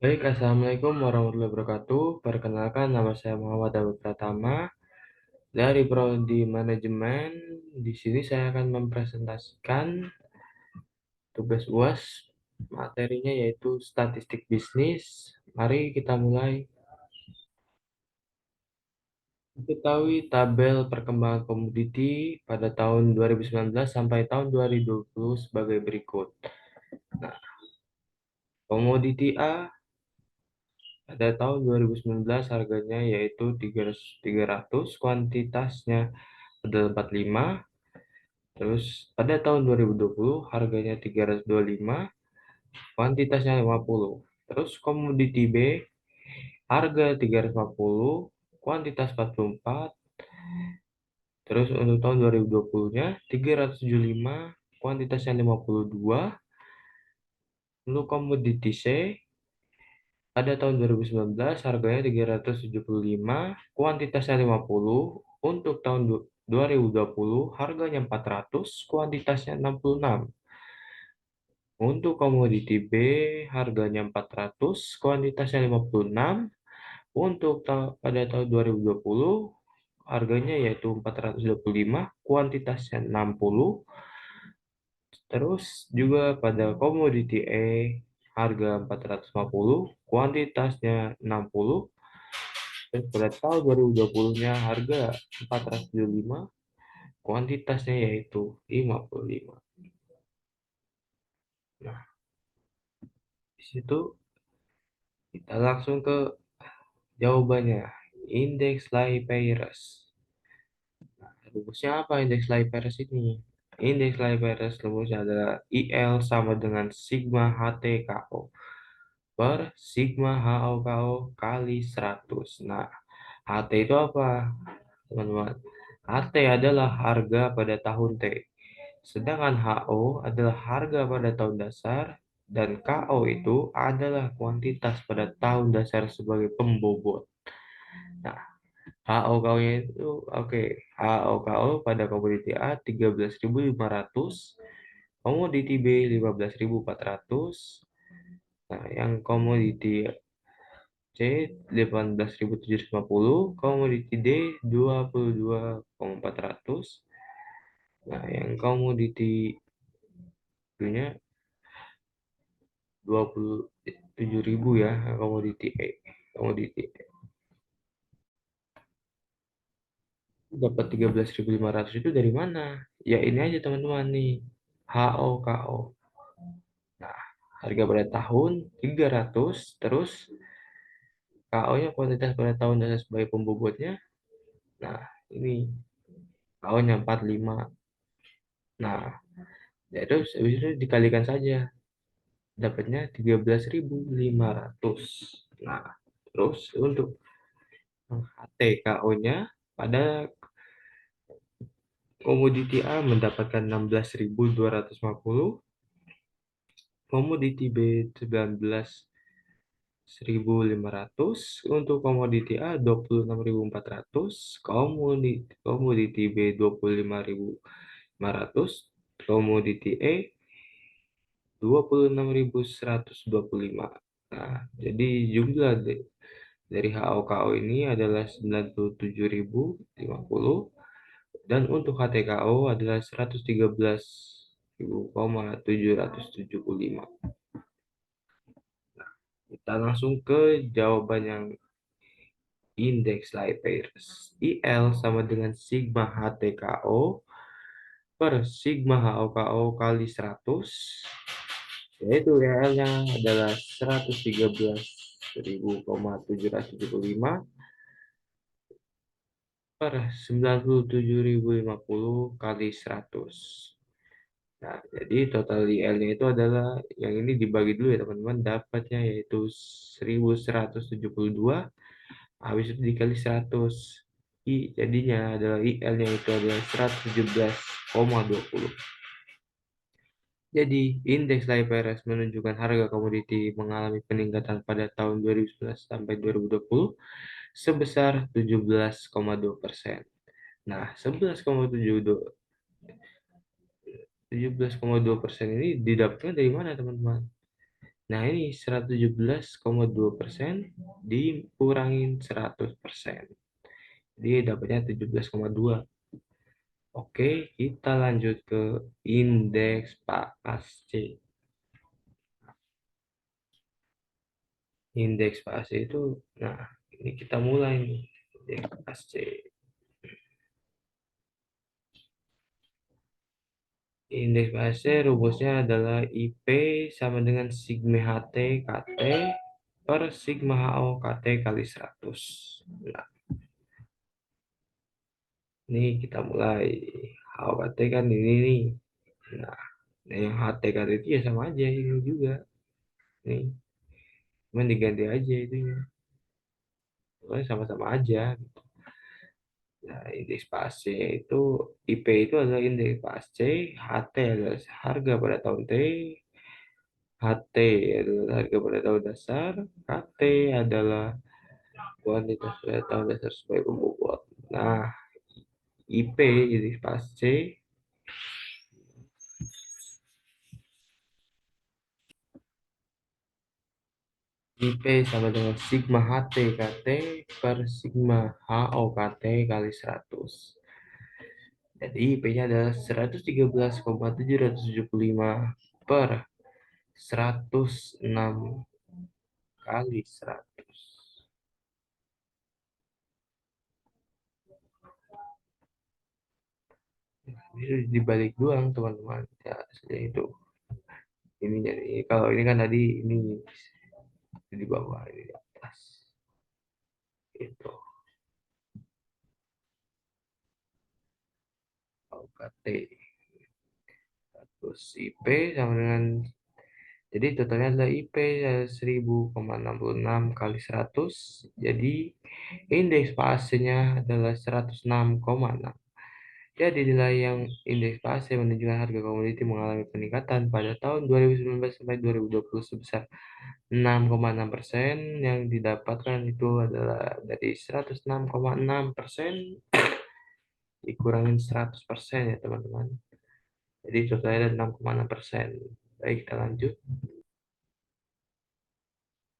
Baik, Assalamualaikum warahmatullahi wabarakatuh. Perkenalkan, nama saya Muhammad Abdul Pratama dari Prodi Manajemen. Di sini saya akan mempresentasikan tugas UAS. Materinya yaitu statistik bisnis. Mari kita mulai. Ketahui tabel perkembangan komoditi pada tahun 2019 sampai tahun 2020 sebagai berikut. Nah, komoditi A pada tahun 2019 harganya yaitu 300, kuantitasnya adalah 45. Terus pada tahun 2020 harganya 325, kuantitasnya 50. Terus komoditi B harga 350, kuantitas 44. Terus untuk tahun 2020-nya 375, kuantitasnya 52. Untuk komoditi C pada tahun 2019 harganya 375, kuantitasnya 50. Untuk tahun 2020 harganya 400, kuantitasnya 66. Untuk komoditi B harganya 400, kuantitasnya 56. Untuk pada tahun 2020 harganya yaitu 425, kuantitasnya 60. Terus juga pada komoditi E harga 450, kuantitasnya 60. Dan pada tahun 2020-nya harga 475, kuantitasnya yaitu 55. Nah, di situ kita langsung ke jawabannya. Indeks Lipeyres. Rumusnya apa indeks Lipeyres ini? Indeks Lipeyres rumusnya adalah IL sama dengan Sigma HTKO per Sigma HOKO kali 100. Nah, HT itu apa, teman-teman? HT adalah harga pada tahun T. Sedangkan HO adalah harga pada tahun dasar dan KO itu adalah kuantitas pada tahun dasar sebagai pembobot. Nah, HOKO-nya itu oke. HOKO pada komoditi A 13.500, komoditi B 15.400. Nah, yang komoditi C 18.750, komoditi D 22.400. Nah, yang komoditi punya 27.000 ya, komoditi E. Komoditi E. Dapat 13.500 itu dari mana? Ya ini aja teman-teman nih. HOKO. Nah, harga pada tahun 300, terus KO-nya kuantitas pada tahun dasar sebagai pembobotnya. Nah, ini KO-nya 45. Nah, ya terus habis itu dikalikan saja. Dapatnya 13.500. Nah, terus untuk HTKO-nya pada komoditi A mendapatkan 16.250, komoditi B 19.500, untuk komoditi A 26.400, komoditi B 25.500, komoditi E 26.125. Nah, jadi jumlah dari HOKO ini adalah 97.050 dan untuk HTKO adalah 113.775. Kita langsung ke jawaban yang indeks Lipeyres. IL sama dengan Sigma HTKO per Sigma HOKO kali 100, yaitu IL-nya adalah 113.775 per 97.050 kali 100. Nah, jadi total IL-nya itu adalah, yang ini dibagi dulu ya teman-teman, dapatnya yaitu 1.172, habis itu dikali 100. Jadinya adalah IL-nya itu adalah 117,20. Jadi, indeks Lipeyres menunjukkan harga komoditi mengalami peningkatan pada tahun 2019 sampai 2020 sebesar 17,2%. Nah, 17,2% ini didapatkan dari mana, teman-teman? Nah, ini 117,2% dikurangin 100%. Jadi dapatnya 17,2. Oke, kita lanjut ke indeks PASC. Indeks PASC itu, nah ini kita mulai nih. Indeks PASC. Indeks PASC rumusnya adalah IP sama dengan Sigma HT KT per Sigma HO KT kali 100. Nah, ini kita mulai. HO KT kan ini nih. Nah, yang HT KT itu ya sama aja ini juga. Nih, cuman diganti aja itunya. Pokoknya sama-sama aja. Nah, indeks PASC itu IP itu adalah indeks PASC, HT adalah harga pada tahun T, HT adalah harga pada tahun dasar, KT adalah kuantitas pada tahun dasar sebagai pembobot. Nah, IP indeks PASC, IP sama dengan sigma HT KT per sigma HO KT kali 100. Jadi IP-nya adalah 113,775 per 106 kali 100. Itu dibalik doang teman-teman. Ya, seperti itu. Ini jadi kalau ini kan tadi ini di bawah ini di atas. Itu UKT. Terus IP sama dengan jadi totalnya adalah IP 1000,66 kali 100. Jadi indeks PAC-nya adalah 106,6. Jadi nilai yang indeks PAC menunjukkan harga komoditi mengalami peningkatan pada tahun 2019 sampai 2020 sebesar 6,6%. Yang didapatkan itu adalah dari 106,6% dikurangin 100% ya teman-teman. Jadi totalnya ada 6,6%. Baik, kita lanjut.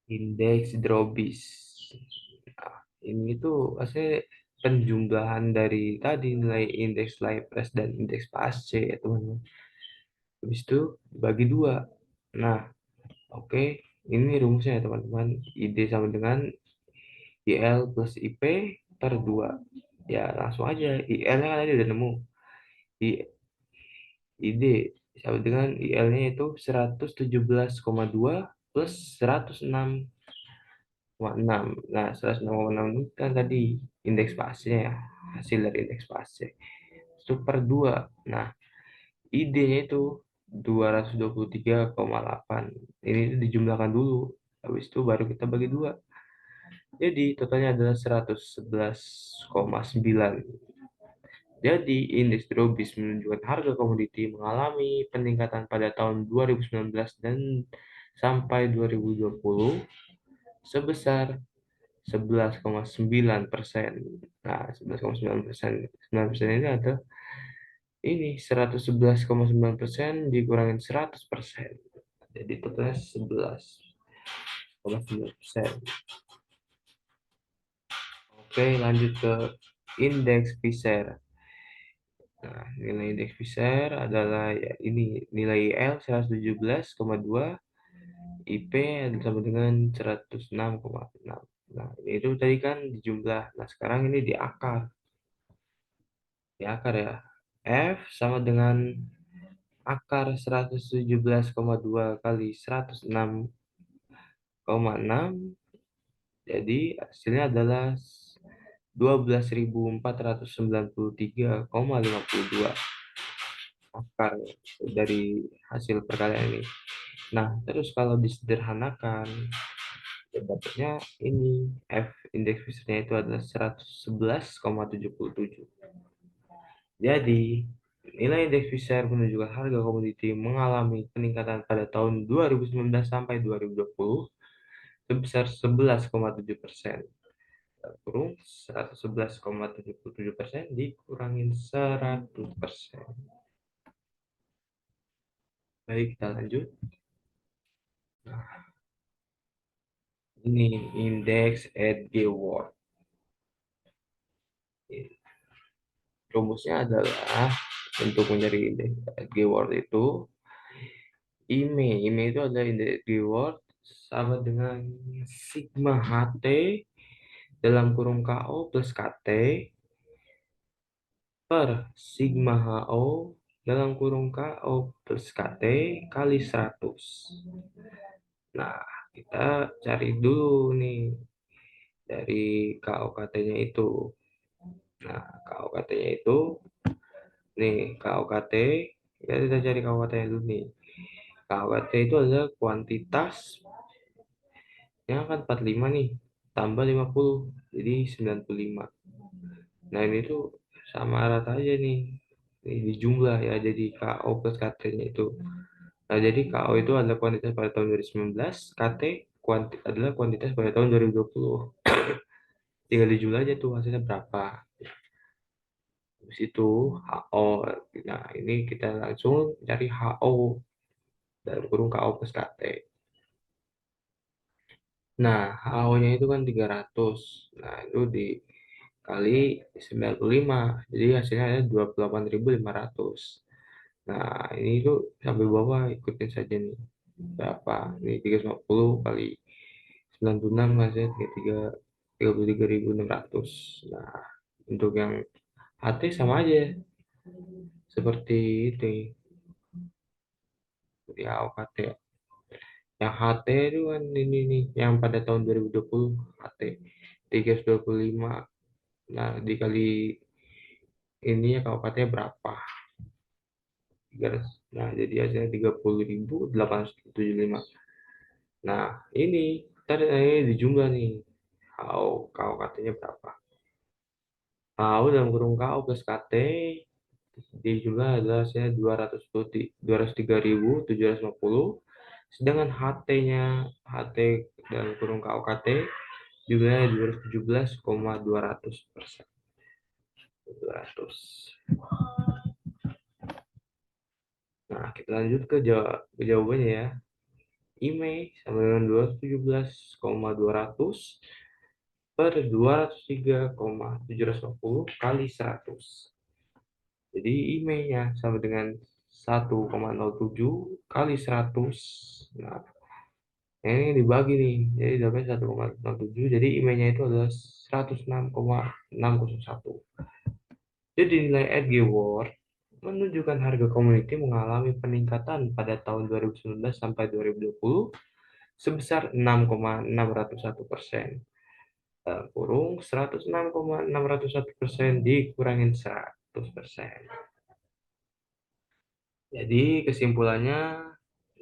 Indeks Drobis. Nah, ini tuh maksudnya penjumlahan dari tadi nilai indeks Lypres dan indeks PASC ya teman-teman. Habis itu bagi dua. Nah, oke, ini rumusnya ya teman-teman. ID sama dengan IL plus IP per 2. Ya, langsung aja. IL-nya kan tadi udah nemu. I, ID sama dengan IL-nya itu 117,2 plus 106,6. Nah, 106,6 itu kan tadi indeks pasnya ya. Hasil dari indeks pasnya. Itu per 2. Nah, ID-nya itu 223,8. Ini itu dijumlahkan dulu. Habis itu baru kita bagi 2. Jadi totalnya adalah 111,9. Jadi indeks Drobis menunjukkan harga komoditi mengalami peningkatan pada tahun 2019 dan sampai 2020 sebesar 11,9%. Nah, 11,9%. 9% ini ada ini 111,9% dikurangin 100%. Jadi totalnya 11,9%. Oke, lanjut ke indeks Fisher. Nah, nilai indeks Fisher adalah ya ini nilai IL 117,2, IP sama dengan 106,6. Nah, ini itu tadi kan dijumlah. Nah, sekarang ini di akar. Di akar ya. F sama dengan akar 117,2 kali 106,6. Jadi hasilnya adalah 12.493,52 akar dari hasil perkalian ini. Nah, terus kalau disederhanakan, dapatnya ini F indeks Fishernya itu adalah 111,77. Jadi, nilai indeks Fisher menunjukkan harga komoditi mengalami peningkatan pada tahun 2019 sampai 2020 sebesar 11,7%. Kurung 111,77% dikurangin 100%. Baik, kita lanjut. Ini indeks Edge Word. Rumusnya adalah untuk mencari indeks Edge Word itu IME itu adalah indeks keyword sama dengan sigma HT dalam kurung KO plus KT per sigma HO dalam kurung KO plus KT kali 100. Nah, kita cari dulu nih dari KOKT-nya itu. Nah, KOKT-nya itu, nih KOKT, kita cari KOKT-nya dulu nih. KOKT itu adalah kuantitas yang kan 45 nih, tambah 50, jadi 95. Nah, ini tuh sama rata aja nih. Ini di jumlah ya, jadi KO plus KT-nya itu. Nah, jadi KO itu adalah kuantitas pada tahun 2019, KT adalah kuantitas pada tahun 2020. Tinggal dijumlah aja tuh hasilnya berapa. Habis itu HO. Nah, ini kita langsung cari HO dalam kurung KO plus KT. Nah, HO-nya itu kan 300. Nah, itu dikali 95. Jadi hasilnya ada 28.500. Nah, ini tuh sampai bawah ikutin saja nih. Berapa? Ini 350 kali 96 hasilnya 33.600. Nah, untuk yang HT sama aja seperti itu, seperti AOKT. Yang HT itu kan ini nih, yang pada tahun 2020 HT 325. Nah, dikali ini ya KOKT berapa? 300. Nah, jadi hasilnya 30.875. Nah, ini tadi dijumlah nih. KOKT-nya berapa? KO dalam kurung KO plus KT dijumlah adalah hasilnya 203.750. Sedangkan HT dalam kurung KOKT jumlahnya 217,200%. 200. Nah, kita lanjut ke jawabannya ya. IMEI sama dengan 217,200 per 203,750 kali 100. Jadi IMEI-nya sama dengan 1,07 kali 100. Nah, ini dibagi nih. Jadi dapatnya 1,07. Jadi IMEI-nya itu adalah 106,601. Jadi nilai Edge Word menunjukkan harga komoditi mengalami peningkatan pada tahun 2019 sampai 2020 sebesar 6,601%. Dalam kurung 106,601% dikurangin 100%. Jadi kesimpulannya,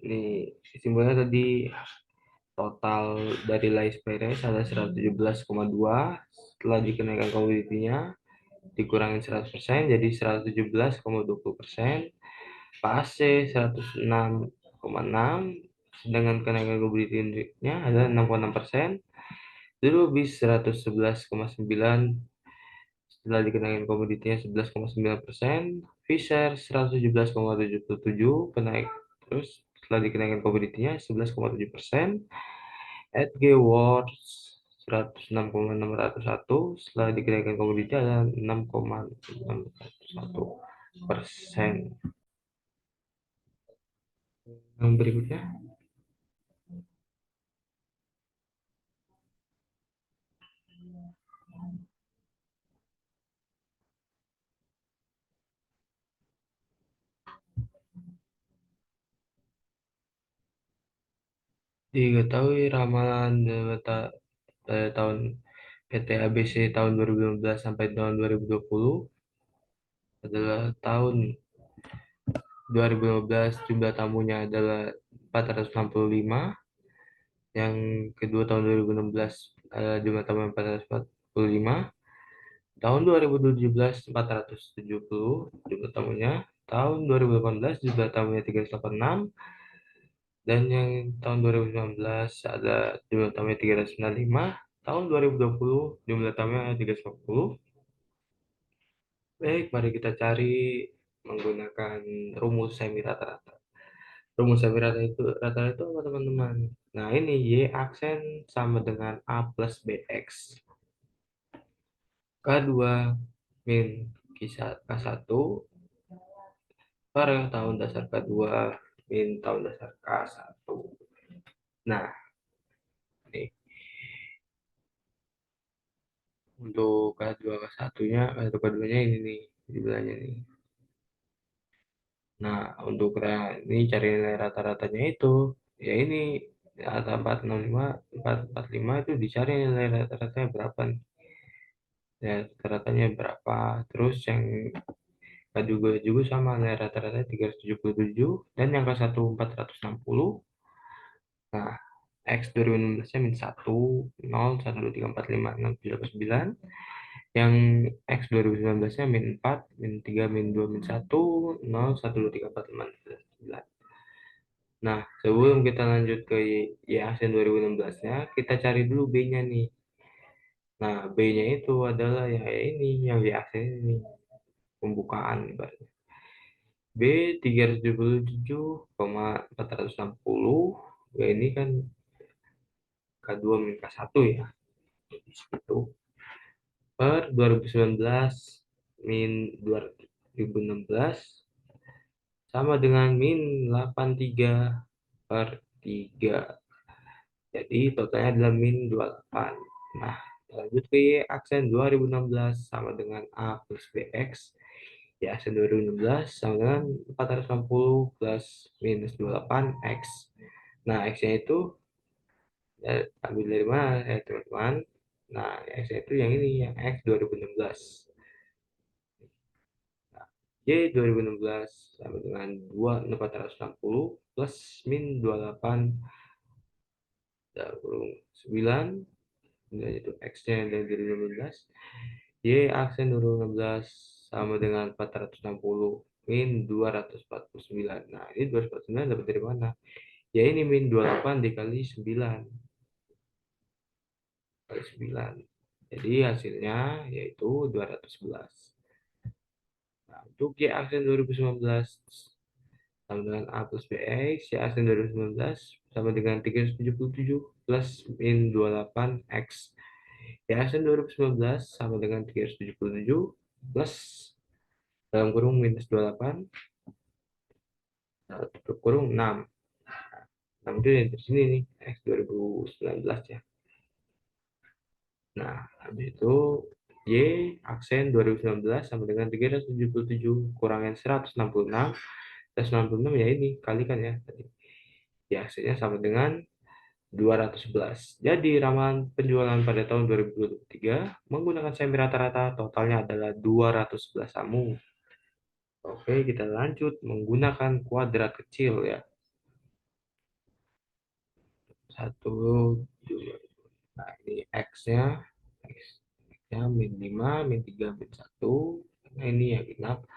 nih kesimpulannya tadi total dari Lais Perez ada 117,2, setelah dikenaikkan komoditinya dikurangin 100% jadi 117,20%. Pak AC 106,6 dengan kenaikan komoditinya adalah 6,6%. Dulu bis 111,9 setelah dikenakan komoditinya 11,9%. Fisher 117,77 kenaik terus setelah dikenakan komoditinya 11,7%. Edge Words 106,601 setelah dikenakan komoditinya adalah 6,601%. Yang berikutnya diketahui ramalan tahun PT ABC tahun 2015 sampai tahun 2020 adalah tahun 2015 jumlah tamunya adalah 465, yang kedua tahun 2016 jumlah tamu 445, tahun 2017 470 jumlah tamunya, tahun 2018 jumlah tamunya 386, dan yang tahun 2019 ada jumlah tamunya 395, tahun 2020 jumlah tamunya 350. Baik, mari kita cari menggunakan rumus semi rata-rata. Rumus semi rata itu apa teman-teman? Nah, ini Y aksen sama dengan A plus BX. K2 min K1 per tahun dasar K2 min tahun dasar K1. Nah, ini untuk K2 K1-nya, atau K2-nya ini nih, jumlahnya nih. Nah, untuk ini cari nilai rata-ratanya itu, ya ini rata 465, 445 itu dicari nilai rata-ratanya berapa nih? Ya, rata-ratanya berapa? Terus yang kedua juga sama nilai rata-ratanya 377 dan yang ke satu 460. Nah, X 2016-nya min 1, 0, 1, 2, 3, 4, 5, 6, 7, 8, 9. Yang X 2019-nya min 4, min 3, min 2, min 1, 0, 1, 2, 3, 4, 5, 6, 9. Nah, sebelum kita lanjut ke Y aksen 2016-nya, kita cari dulu B-nya nih. Nah, B-nya itu adalah ya ini, yang Y aksen ini, pembukaan ibaratnya. B 377,460, ya ini kan K2 min K1 ya. Itu per 2019 min 2016 sama dengan min 83 per 3. Jadi totalnya adalah min 28. Nah, lanjut ke Y aksen 2016 sama dengan A plus BX. Y aksen 2016 sama dengan 460 plus minus 28 X. Nah, X-nya itu ya, ambil dari mana ya teman-teman? Nah, X-nya itu yang ini, yang X 2016. Nah, Y 2016 sama dengan 2460 plus min 28 kurung 9. Kemudian itu X-nya dari 2016. Y aksen 2016 sama dengan 460 min 249. Nah, ini 249 dapat dari mana? Ya ini min 28 dikali 9. Kali 9. Jadi hasilnya yaitu 211. Nah, untuk Y aksen 2019 sama dengan A plus BX, Y aksen 2019 sama dengan 377 plus min 28 X. Y aksen 2019 sama dengan 377 plus dalam kurung minus 28 tutup kurung 6. 6 itu yang di sini nih, X 2019 ya. Nah, habis itu Y aksen 2019 sama dengan 377 kurangin 166. 166 ya ini, kalikan ya tadi. Y aksennya sama dengan 211. Jadi ramalan penjualan pada tahun 2023 menggunakan semi rata-rata totalnya adalah 211 tamu. Oke, kita lanjut menggunakan kuadrat kecil ya. 1, 2. Nah, ini X-nya. X-nya min 5, min 3, min 1. Nah, ini yang genap.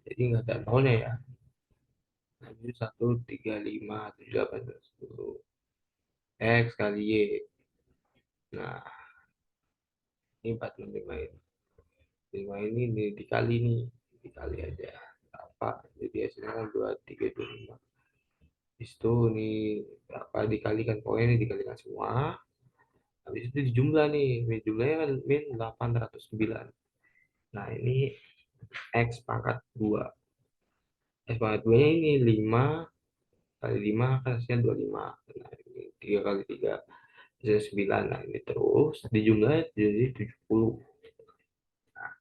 Jadi nggak ada nolnya ya. Lanjut 1, 3, 5, 7, 8, 10. X kali Y. Nah, ini 45 ini. 5 ini dikali nih. Dikali aja. Apa? Jadi hasilnya kan 2, 3, 2, 5. Itu nih berapa dikalikan, pokoknya ini dikalikan semua. Habis itu dijumlah nih, jumlahnya kan min 809. Nah, ini X pangkat 2. X pangkat 2 nya ini 5 kali 5 kan hasilnya 25. Nah, ini 3 kali 3 hasilnya 9. Nah, ini terus dijumlah jadi 70. Nah,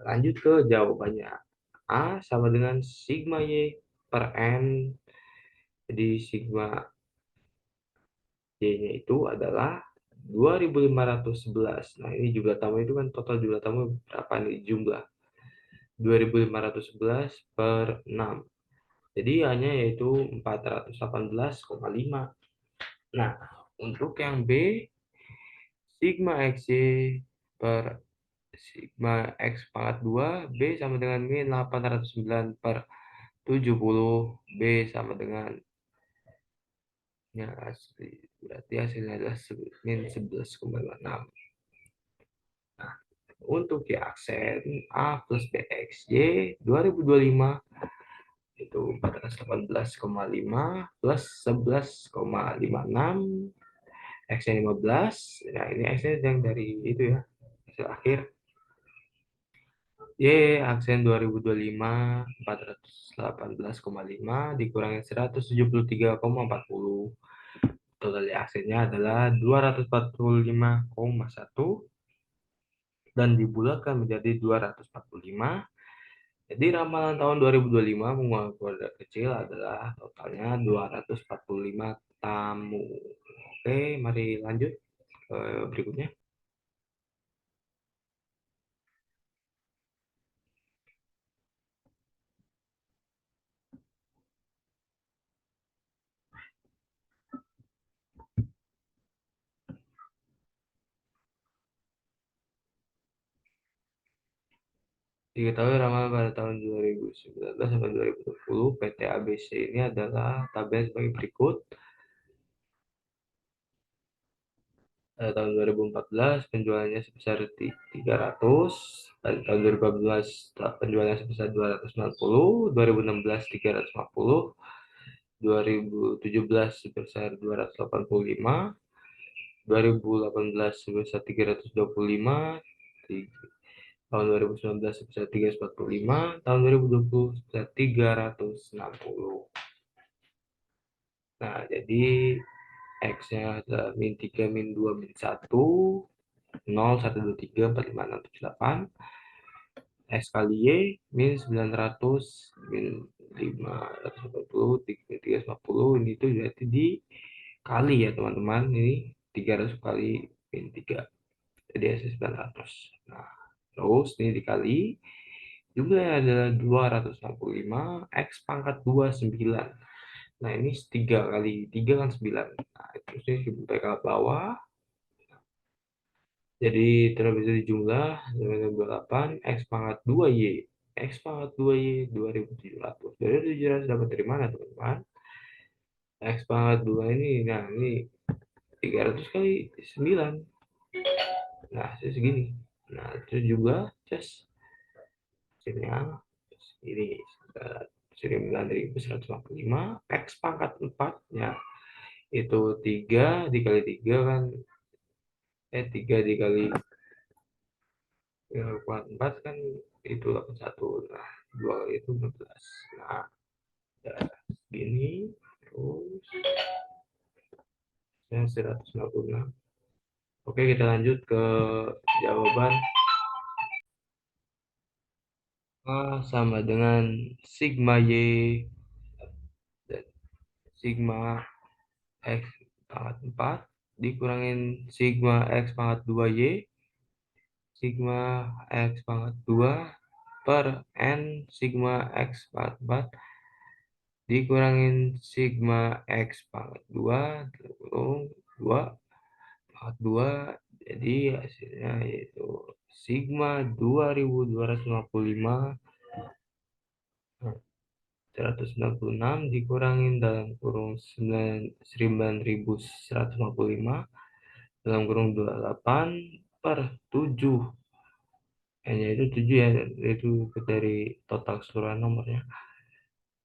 lanjut ke jawabannya. A sama dengan sigma Y per N. Jadi sigma Y-nya itu adalah 2511. Nah, ini jumlah tamu itu kan total jumlah tamu berapa nih jumlah? 2511 per 6. Jadi hanya yaitu 418,5. Nah, untuk yang B, sigma XY per sigma X pangkat 2, B sama dengan min 809 per 70, B sama dengan ya asli. Berarti hasilnya adalah min 11,56. Nah, untuk Y aksen A plus BX Y 2025 itu 418,5 plus 11,56, X-nya 15. Nah, ini X-nya yang dari itu ya, hasil akhir. Y, aksen 2025, 418,5 dikurangi 173,40. Total aksennya adalah 245,1 dan dibulatkan menjadi 245. Jadi ramalan tahun 2025 menguat keluarga kecil adalah totalnya 245 tamu. Oke, mari lanjut ke berikutnya. Diketahui ramalan pada tahun 2019 sampai 2020, PT ABC ini adalah tabel sebagai berikut. Pada tahun 2014 penjualannya sebesar 300, pada tahun 2015 penjualannya sebesar 290, 2016 350, 2017 sebesar 285, 2018 sebesar 325, tahun 2019 sebesar 345, tahun 2020 sebesar 360. Nah, jadi X-nya adalah min 3, min 2, min 1, 0, 1, 2, 3, 4, 5, 6, 7, 8. X kali Y, min 900, min 580, 350. Ini itu berarti dikali ya teman-teman. Ini 300 kali min 3. Jadi hasil 900. Nah, terus ini dikali. Jumlahnya adalah 265, X pangkat 29. Nah, ini 3 kali 3 kan 9. Nah, terus ini sampai ke bawah. Jadi terlebih dari jumlah 28, X pangkat 2Y. X pangkat 2Y 2700. 2700 dapat dari mana teman-teman? X pangkat 2 ini, nah ini 300 kali 9. Nah, segini. Nah, itu juga just hasilnya ini 9.155, X pangkat 4 ya itu 3 dikali 3 kan 3 dikali kuadrat 4 kan itu 81. Nah, 2 kali itu 14. Nah, ya, segini terus ya 156. Oke, kita lanjut ke jawaban. A sama dengan sigma Y dan sigma X pangkat 4 dikurangin sigma X pangkat 2Y sigma X pangkat 2 per N sigma X pangkat 4 dikurangin sigma X pangkat 2 kurung 2 pangkat 2. Jadi hasilnya yaitu sigma 2255 196 dikurangin dalam kurung 9155 dalam kurung 28 per 7. Hanya itu 7 ya, itu dari total keseluruhan nomornya.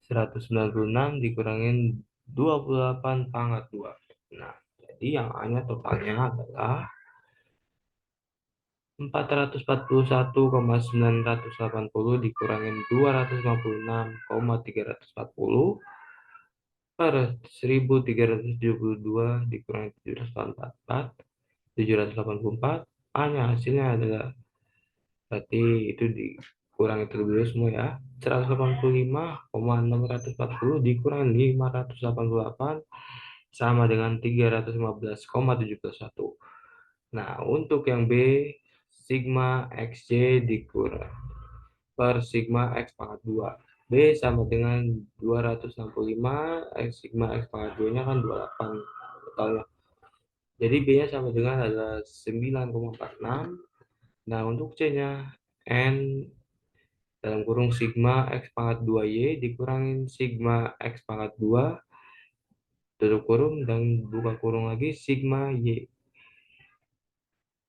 196 dikurangin 28 pangkat 2. Nah, jadi yang hanya totalnya adalah 441,980 dikurangin 256,340 per 1372 dikurangi 784 hanya hasilnya adalah berarti itu dikurangi terlebih dahulu semua ya 185,640 dikurangi 588 sama dengan 315,71. Nah, untuk yang B sigma XY dikurang per sigma X pangkat 2. B sama dengan 265, sigma X pangkat 2-nya kan 28 totalnya. Jadi B-nya sama dengan adalah 9,46. Nah, untuk C-nya N dalam kurung sigma X pangkat 2Y dikurangin sigma X pangkat 2 tutup kurung dan buka kurung lagi sigma Y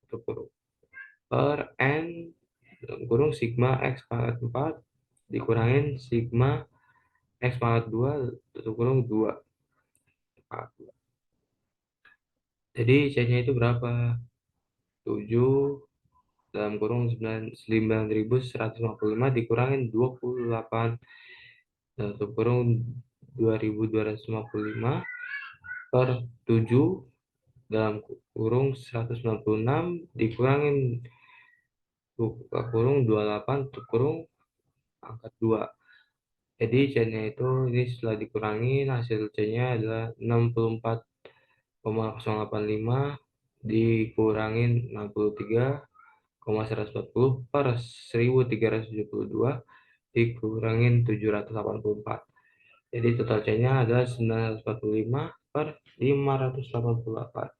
tutup kurung per N dalam kurung sigma X pangkat 4 dikurangin sigma X pangkat 2 tutup kurung 2. Jadi C-nya itu berapa? 7 dalam kurung 9.155 dikurangin 28 tutup kurung 2.255 per 7 dalam kurung 196 dikurangin buka kurung 28 tutup kurung angkat 2. Jadi C-nya itu ini setelah dikurangin hasil C-nya adalah 64,085 dikurangin 63,140 per 1.372 dikurangin 784. Jadi total C-nya adalah 945 per 588.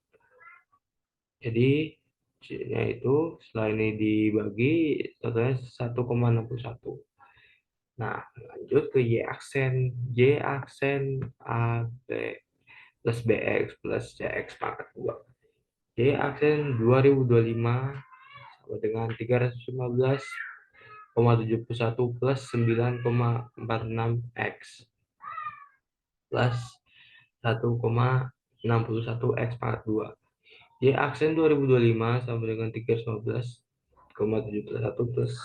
Jadi C-nya itu setelah ini dibagi totalnya 1,61. Nah, lanjut ke Y aksen. Y aksen AB plus BX plus CX pangkat 2. Y aksen 2025 sama dengan 315,71 plus 9,46 X plus 1,61 X pangkat 2. Y aksen 2025 sama dengan 315,71 plus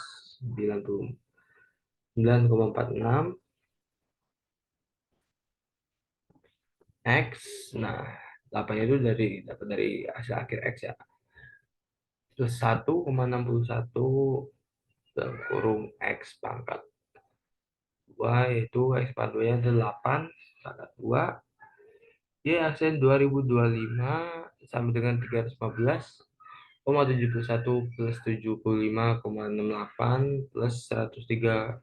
9,46 X. Nah, 8 itu dapat dari hasil akhir X ya. Plus 1,61 dalam kurung X pangkat 2 yaitu X pangkat 2 nya 8 pangkat 2. Y aksen 2025 sama dengan 315,71 plus 75,68 plus 103,04.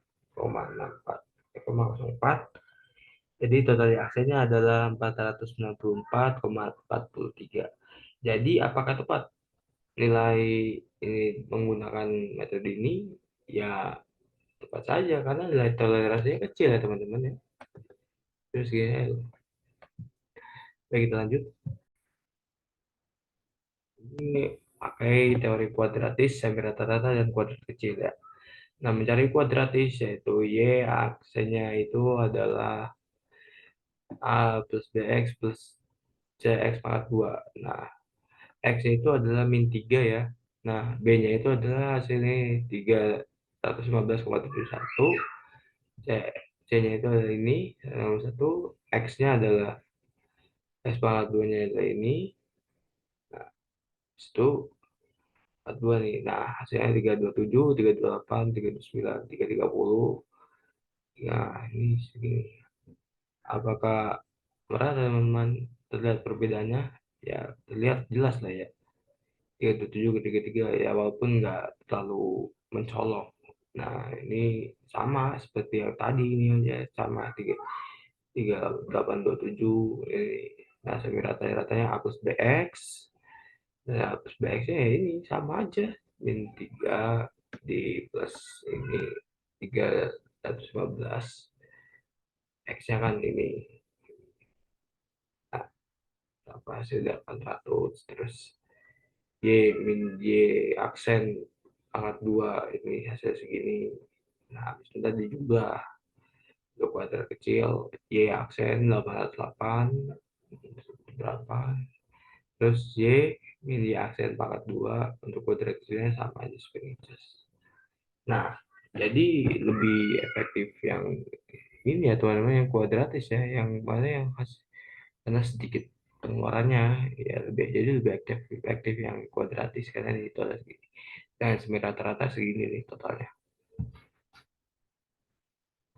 Jadi total aksennya adalah 494,43. Jadi apakah tepat nilai ini menggunakan metode ini? Ya tepat saja karena nilai toleransinya kecil ya teman-teman ya. Terus gini, baik kita lanjut. Ini pakai teori kuadratis semi rata-rata dan kuadrat kecil ya. Nah, mencari kuadratis yaitu Y aksennya itu adalah A plus BX plus CX pangkat 2. Nah, X itu adalah min 3 ya. Nah, B-nya itu adalah hasilnya 315,71. C, C-nya itu adalah ini, nomor 1. X-nya adalah X pangkat 2-nya adalah ini. Nah, itu 42 nih. Nah, hasilnya 327, 328, 329, 330. Nah, ini segini. Apakah merasa teman-teman terlihat perbedaannya? Ya, terlihat jelas lah ya. 327 ke 33 ya walaupun nggak terlalu mencolok. Nah, ini sama seperti yang tadi ini aja sama 3827 ini. Nah, semi rata-ratanya hapus BX. Nah, hapus BX-nya ya ini sama aja. Min 3 di plus ini 315. X-nya kan ini nah, apa hasil 800 terus Y min Y aksen pangkat 2 ini hasil segini. Nah, habis itu tadi juga untuk kuadrat kecil Y aksen 808 berapa terus Y min Y aksen pangkat 2 untuk kuadrat kecilnya sama aja seperti itu. Nah, jadi lebih efektif yang ini ya teman-teman yang kuadratis ya yang mana yang karena sedikit pengeluarannya ya lebih jadi lebih efektif yang kuadratis karena itu ada segini dan rata-rata segini nih totalnya.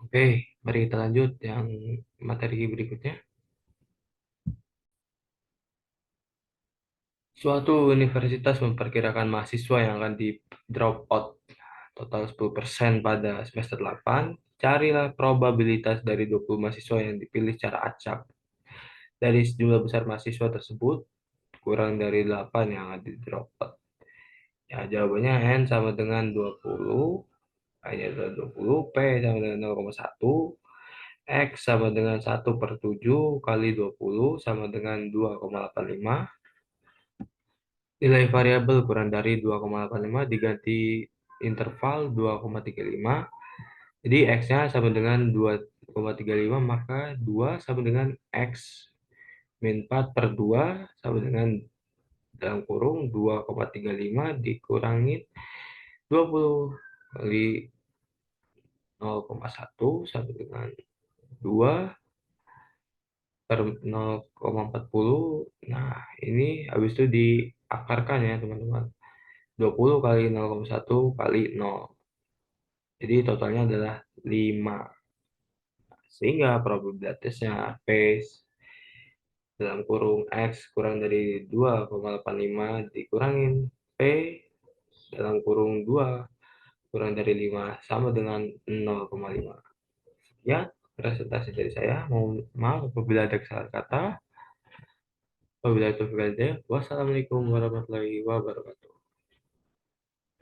Oke, mari kita lanjut yang materi berikutnya. Suatu universitas memperkirakan mahasiswa yang akan di drop out total 10% pada semester 8. Carilah probabilitas dari 20 mahasiswa yang dipilih secara acak. Dari sejumlah besar mahasiswa tersebut, kurang dari 8 yang akan di drop out. Ya, jawabannya N sama dengan 20, hanya adalah 20, P sama dengan 0,1, X sama dengan 1/7 kali 20 sama dengan 2,85. Nilai variabel kurang dari 2,85 diganti interval 2,35. Jadi X-nya sama dengan 1,35, maka 2 sama dengan X min 4 per 2 sama dengan dalam kurung 2,35 dikurangin 20 kali 0,1 sama dengan 2 per 0,40. Nah, ini habis itu diakarkan ya, teman-teman. 20 kali 0,1 kali 0. Jadi totalnya adalah 5. Sehingga probabilitasnya P dalam kurung X kurang dari 2,85 dikurangin P dalam kurung 2 kurang dari 5 sama dengan 0,5. Ya, presentasi dari saya. Mohon maaf apabila ada kesalahan kata. Wabillahi taufiq wal hidayah. Wassalamualaikum warahmatullahi wabarakatuh.